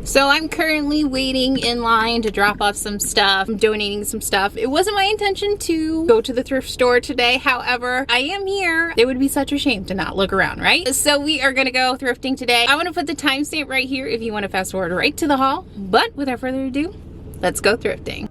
So I'm currently waiting in line to drop off some stuff. I'm donating some stuff. It wasn't my intention to go to the thrift store today. However, I am here. It would be such a shame to not look around, right? So we are gonna go thrifting today. I'm gonna put the timestamp right here if you want to fast forward right to the haul. But without further ado, let's go thrifting.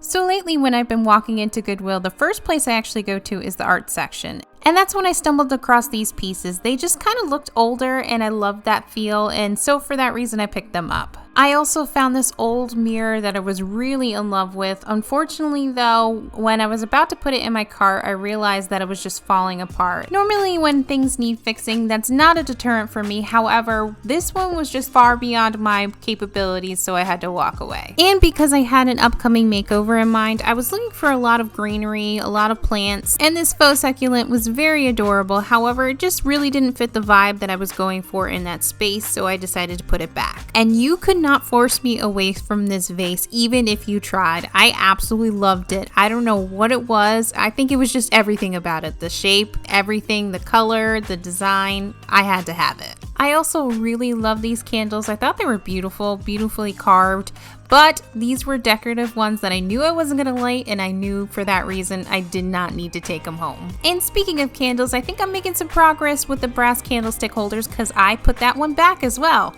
So lately when I've been walking into Goodwill, the first place I actually go to is the art section. And that's when I stumbled across these pieces. They just kind of looked older and I loved that feel, and so for that reason I picked them up. I also found this old mirror that I was really in love with. Unfortunately though, when I was about to put it in my cart, I realized that it was just falling apart. Normally when things need fixing, that's not a deterrent for me. However, this one was just far beyond my capabilities, so I had to walk away. And because I had an upcoming makeover in mind, I was looking for a lot of greenery, a lot of plants, and this faux succulent was very adorable. However, it just really didn't fit the vibe that I was going for in that space, so I decided to put it back. And you could not force me away from this vase, even if you tried. I absolutely loved it. I don't know what it was. I think it was just everything about it. The shape, everything, the color, the design. I had to have it. I also really love these candles. I thought they were beautiful, beautifully carved. But these were decorative ones that I knew I wasn't going to light, and I knew for that reason I did not need to take them home. And speaking of candles, I think I'm making some progress with the brass candlestick holders because I put that one back as well.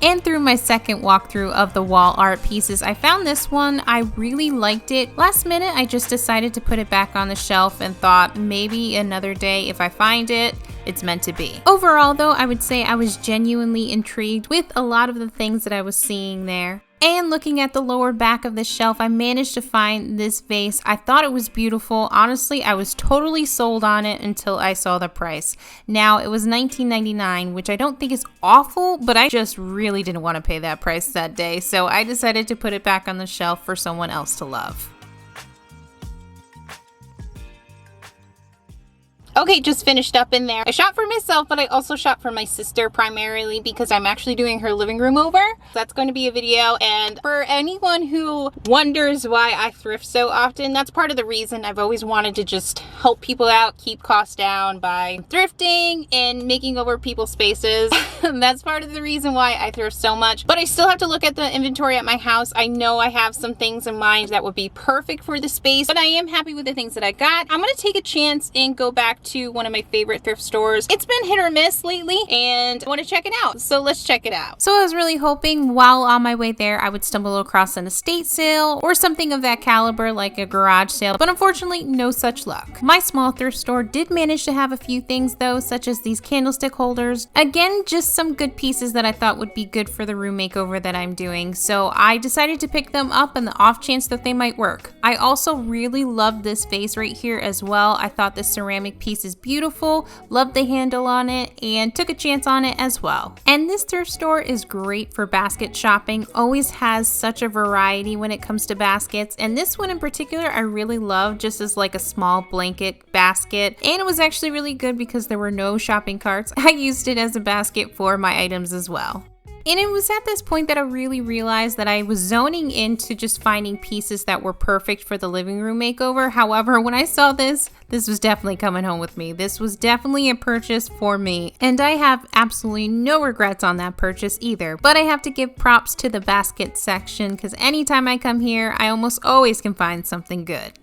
And through my second walkthrough of the wall art pieces, I found this one. I really liked it. Last minute, I just decided to put it back on the shelf and thought maybe another day if I find it, it's meant to be. Overall though, I would say I was genuinely intrigued with a lot of the things that I was seeing there. And looking at the lower back of the shelf, I managed to find this vase. I thought it was beautiful. Honestly, I was totally sold on it until I saw the price. Now, it was $19.99, which I don't think is awful, but I just really didn't want to pay that price that day, so I decided to put it back on the shelf for someone else to love. Okay, just finished up in there. I shop for myself, but I also shop for my sister primarily because I'm actually doing her living room over. That's going to be a video, and for anyone who wonders why I thrift so often, that's part of the reason. I've always wanted to just help people out, keep costs down by thrifting and making over people's spaces. That's part of the reason why I thrift so much, but I still have to look at the inventory at my house. I know I have some things in mind that would be perfect for the space, but I am happy with the things that I got. I'm going to take a chance and go back to one of my favorite thrift stores. It's been hit or miss lately and I want to check it out, so let's check it out. So I was really hoping while on my way there I would stumble across an estate sale or something of that caliber like a garage sale, but unfortunately no such luck. My small thrift store did manage to have a few things though, such as these candlestick holders. Again, just some good pieces that I thought would be good for the room makeover that I'm doing, so I decided to pick them up in the off chance that they might work. I also really loved this vase right here as well. I thought this ceramic piece is beautiful, loved the handle on it, and took a chance on it as well. And this thrift store is great for basket shopping, always has such a variety when it comes to baskets, and this one in particular I really love just as like a small blanket basket, and it was actually really good because there were no shopping carts. I used it as a basket for my items as well. And it was at this point that I really realized that I was zoning into just finding pieces that were perfect for the living room makeover. However, when I saw this was definitely coming home with me. This was definitely a purchase for me. And I have absolutely no regrets on that purchase either. But I have to give props to the basket section because anytime I come here, I almost always can find something good.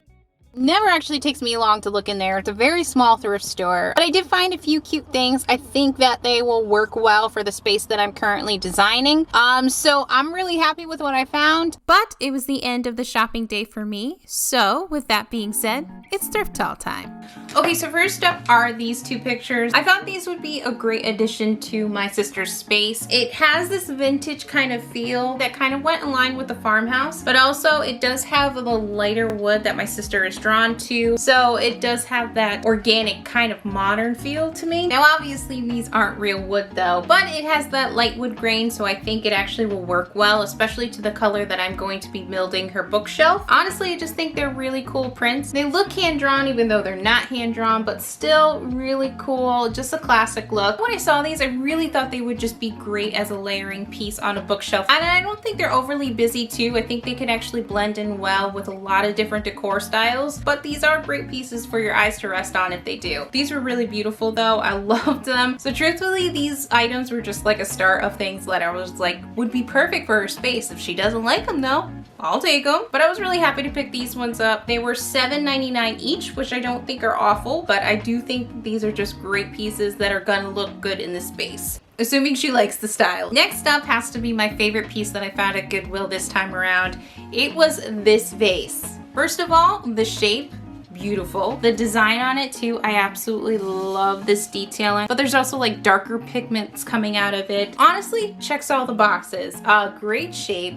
Never actually takes me long to look in there. It's a very small thrift store, but I did find a few cute things. I think that they will work well for the space that I'm currently designing. So I'm really happy with what I found. But it was the end of the shopping day for me. So with that being said, it's thrift haul time. Okay, so first up are these two pictures. I thought these would be a great addition to my sister's space. It has this vintage kind of feel that kind of went in line with the farmhouse, but also it does have the lighter wood that my sister is drawn to, so it does have that organic kind of modern feel to me. Now obviously these aren't real wood though, but it has that light wood grain, so I think it actually will work well, especially to the color that I'm going to be building her bookshelf. Honestly, I just think they're really cool prints. They look hand-drawn even though they're not hand-drawn, but still really cool, just a classic look. When I saw these, I really thought they would just be great as a layering piece on a bookshelf, and I don't think they're overly busy too. I think they could actually blend in well with a lot of different decor styles. candles, but these are great pieces for your eyes to rest on if they do. These were really beautiful though. I loved them. So truthfully, these items were just like a start of things that I was like would be perfect for her space. If she doesn't like them though, I'll take them. But I was really happy to pick these ones up. They were $7.99 each, which I don't think are awful, but I do think these are just great pieces that are gonna look good in the space, assuming she likes the style. Next up has to be my favorite piece that I found at Goodwill this time around. It was this vase. First of all, the shape, beautiful. The design on it too, I absolutely love this detailing, but there's also like darker pigments coming out of it. Honestly, checks all the boxes. Great shape,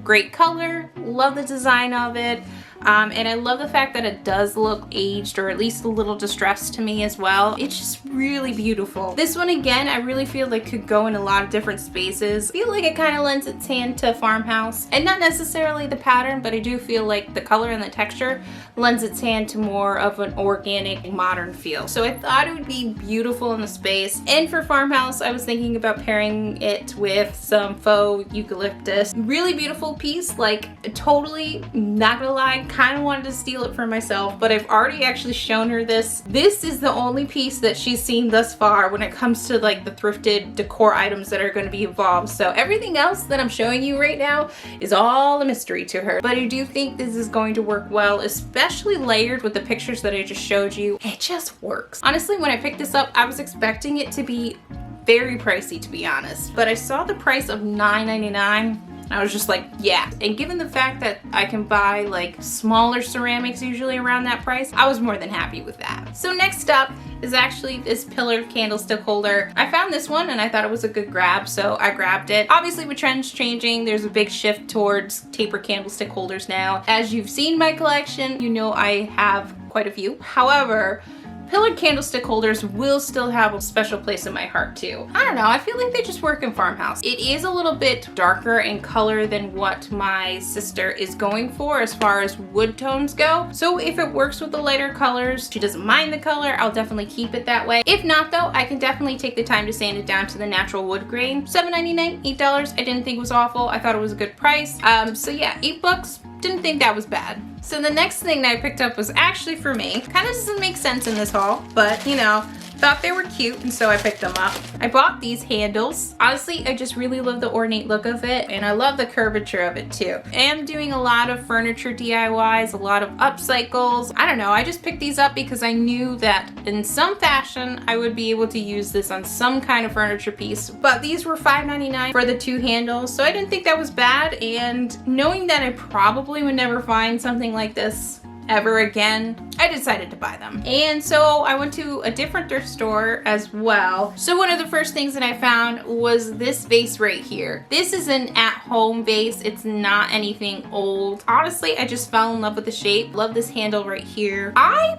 great color, love the design of it. And I love the fact that it does look aged, or at least a little distressed to me as well. It's just really beautiful. This one again, I really feel like could go in a lot of different spaces. I feel like it kind of lends its hand to farmhouse, and not necessarily the pattern, but I do feel like the color and the texture lends its hand to more of an organic, modern feel. So I thought it would be beautiful in the space. And for farmhouse, I was thinking about pairing it with some faux eucalyptus. Really beautiful piece, like totally, not gonna lie, kind of wanted to steal it for myself, but I've already actually shown her this. This is the only piece that she's seen thus far when it comes to like the thrifted decor items that are going to be involved. So everything else that I'm showing you right now is all a mystery to her. But I do think this is going to work well, especially layered with the pictures that I just showed you. It just works. Honestly, when I picked this up, I was expecting it to be very pricey, to be honest, but I saw the price of $9.99. I was just like, yeah. And given the fact that I can buy like smaller ceramics usually around that price, I was more than happy with that. So next up is actually this pillar candlestick holder. I found this one and I thought it was a good grab, so I grabbed it. Obviously with trends changing, there's a big shift towards taper candlestick holders now. As you've seen my collection, you know I have quite a few. However, pillared candlestick holders will still have a special place in my heart too. I don't know, I feel like they just work in farmhouse. It is a little bit darker in color than what my sister is going for as far as wood tones go. So if it works with the lighter colors, she doesn't mind the color, I'll definitely keep it that way. If not though, I can definitely take the time to sand it down to the natural wood grain. $7.99, $8, I didn't think was awful. I thought it was a good price. So yeah, $8. Didn't think that was bad. So the next thing that I picked up was actually for me. Kind of doesn't make sense in this haul, but you know, thought they were cute and so I picked them up. I bought these handles. Honestly, I just really love the ornate look of it and I love the curvature of it too. I am doing a lot of furniture DIYs, a lot of upcycles. I don't know, I just picked these up because I knew that in some fashion I would be able to use this on some kind of furniture piece. But these were $5.99 for the 2 handles, so I didn't think that was bad, and knowing that I probably would never find something like this ever again, I decided to buy them. And so I went to a different thrift store as well. So one of the first things that I found was this vase right here. This is an at-home vase. It's not anything old. Honestly, I just fell in love with the shape. Love this handle right here. I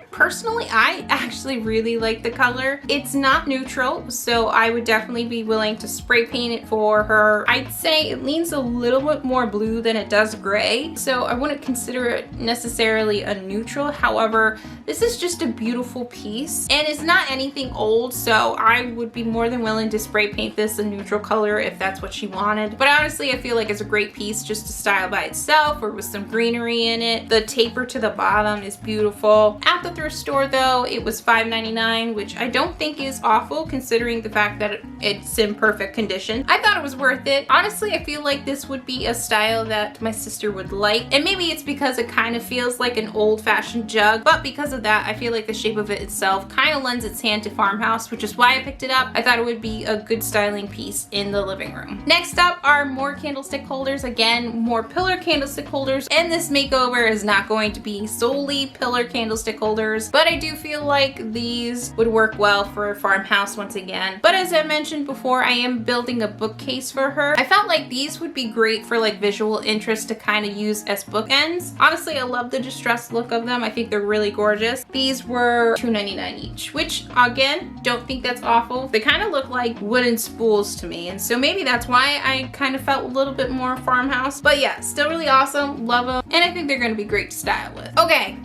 actually really like the color. It's not neutral, so I would definitely be willing to spray paint it for her. I'd say it leans a little bit more blue than it does gray, so I wouldn't consider it necessarily a neutral. However, this is just a beautiful piece and it's not anything old, so I would be more than willing to spray paint this a neutral color if that's what she wanted. But honestly, I feel like it's a great piece just to style by itself or with some greenery in it. The taper to the bottom is beautiful. At the thrift store though, it was $5.99, which I don't think is awful considering the fact that it's in perfect condition. I thought it was worth it. Honestly, I feel like this would be a style that my sister would like, and maybe it's because it kind of feels like an old-fashioned jug, but because of that, I feel like the shape of it itself kind of lends its hand to farmhouse, which is why I picked it up. I thought it would be a good styling piece in the living room. Next up are more candlestick holders. Again, more pillar candlestick holders, and this makeover is not going to be solely pillar candlestick holders, but I do feel like these would work well for a farmhouse once again. But as I mentioned before, I am building a bookcase for her. I felt like these would be great for like visual interest to kind of use as bookends. Honestly, I love the distressed look of them. I think they're really gorgeous. These were $2.99 each, which again, don't think that's awful. They kind of look like wooden spools to me, and so maybe that's why I kind of felt a little bit more farmhouse. But yeah, still really awesome, love them, and I think they're going to be great to style with. Okay,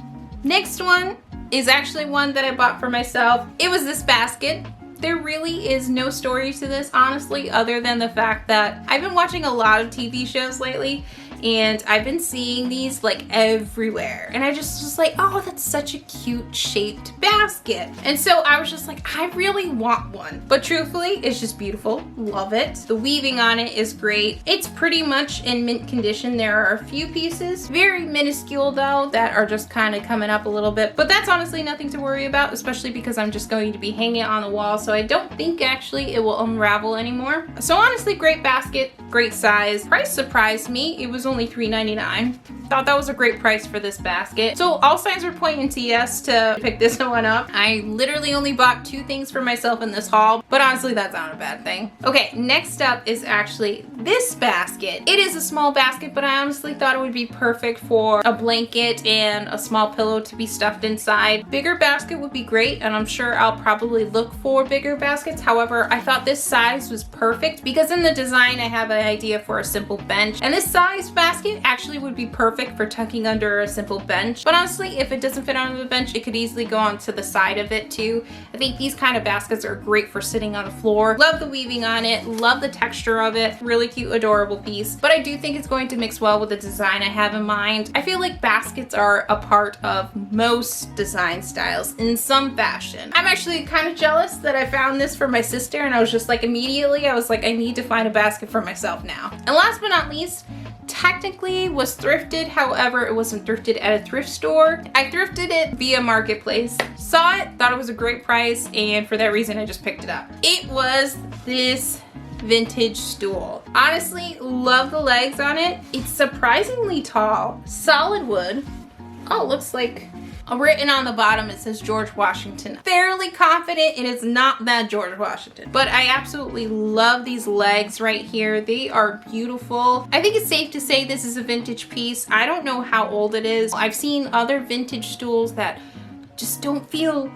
next one is actually one that I bought for myself. It was this basket. There really is no story to this, honestly, other than the fact that I've been watching a lot of TV shows lately, and I've been seeing these like everywhere, and I just was like, oh, that's such a cute shaped basket. And so I was just like, I really want one. But truthfully, it's just beautiful. Love it. The weaving on it is great. It's pretty much in mint condition. There are a few pieces, very minuscule though, that are just kind of coming up a little bit, but that's honestly nothing to worry about, especially because I'm just going to be hanging it on the wall, so I don't think actually it will unravel anymore. So honestly, great basket, great size. Price surprised me. It was only $3.99. Thought that was a great price for this basket. So all signs were pointing to yes to pick this one up. I literally only bought 2 things for myself in this haul, but honestly, that's not a bad thing. Okay, next up is actually this basket. It is a small basket, but I honestly thought it would be perfect for a blanket and a small pillow to be stuffed inside. Bigger basket would be great, and I'm sure I'll probably look for bigger baskets. However, I thought this size was perfect because in the design, I have an idea for a simple bench, and this size basket actually would be perfect for tucking under a simple bench. But honestly, if it doesn't fit under the bench, it could easily go onto the side of it too. I think these kind of baskets are great for sitting on the floor. Love the weaving on it, love the texture of it. Really cute, adorable piece. But I do think it's going to mix well with the design I have in mind. I feel like baskets are a part of most design styles in some fashion. I'm actually kind of jealous that I found this for my sister, and I was just like, immediately I was like, I need to find a basket for myself now. And last but not least, technically was thrifted, however it wasn't thrifted at a thrift store. I thrifted it via marketplace, saw it, thought it was a great price, and for that reason I just picked it up. It was this vintage stool. Honestly, love the legs on it. It's surprisingly tall, solid wood. Oh, it looks like written on the bottom, it says George Washington. Fairly confident it is not that George Washington, but I absolutely love these legs right here. They are beautiful. I think it's safe to say this is a vintage piece. I don't know how old it is. I've seen other vintage stools that just don't feel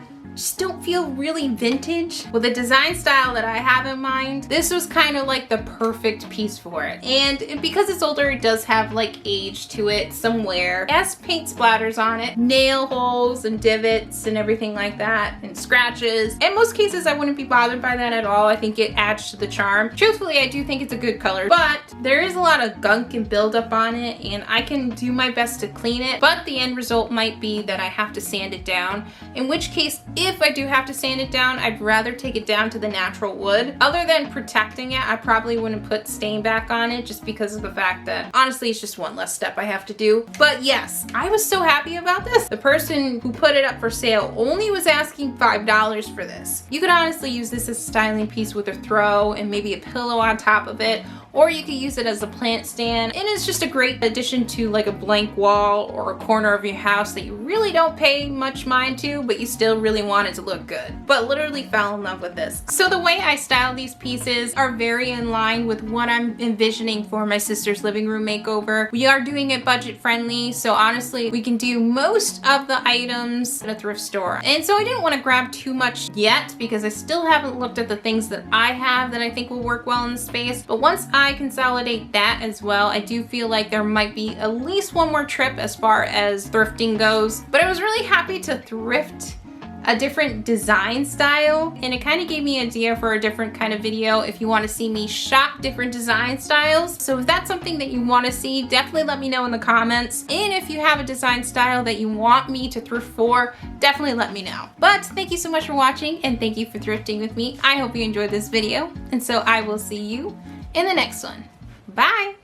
really vintage. With the design style that I have in mind, this was kind of like the perfect piece for it. And because it's older, it does have like age to it somewhere. It has paint splatters on it, nail holes and divots and everything like that, and scratches. In most cases, I wouldn't be bothered by that at all. I think it adds to the charm. Truthfully, I do think it's a good color, but there is a lot of gunk and buildup on it, and I can do my best to clean it, but the end result might be that I have to sand it down, in which case, if I do have to sand it down, I'd rather take it down to the natural wood. Other than protecting it, I probably wouldn't put stain back on it just because of the fact that honestly it's just one less step I have to do. But yes, I was so happy about this. The person who put it up for sale only was asking $5 for this. You could honestly use this as a styling piece with a throw and maybe a pillow on top of it, or you could use it as a plant stand, and it's just a great addition to like a blank wall or a corner of your house that you really don't pay much mind to, but you still really want it to look good. But literally fell in love with this. So the way I style these pieces are very in line with what I'm envisioning for my sister's living room makeover. We are doing it budget friendly, so honestly we can do most of the items at a thrift store. And so I didn't want to grab too much yet because I still haven't looked at the things that I have that I think will work well in the space. But once I consolidate that as well, I do feel like there might be at least one more trip as far as thrifting goes. But I was really happy to thrift a different design style, and it kind of gave me an idea for a different kind of video if you want to see me shop different design styles. So if that's something that you want to see, definitely let me know in the comments. And if you have a design style that you want me to thrift for, definitely let me know. But thank you so much for watching, and thank you for thrifting with me. I hope you enjoyed this video, and so I will see you in the next one. Bye!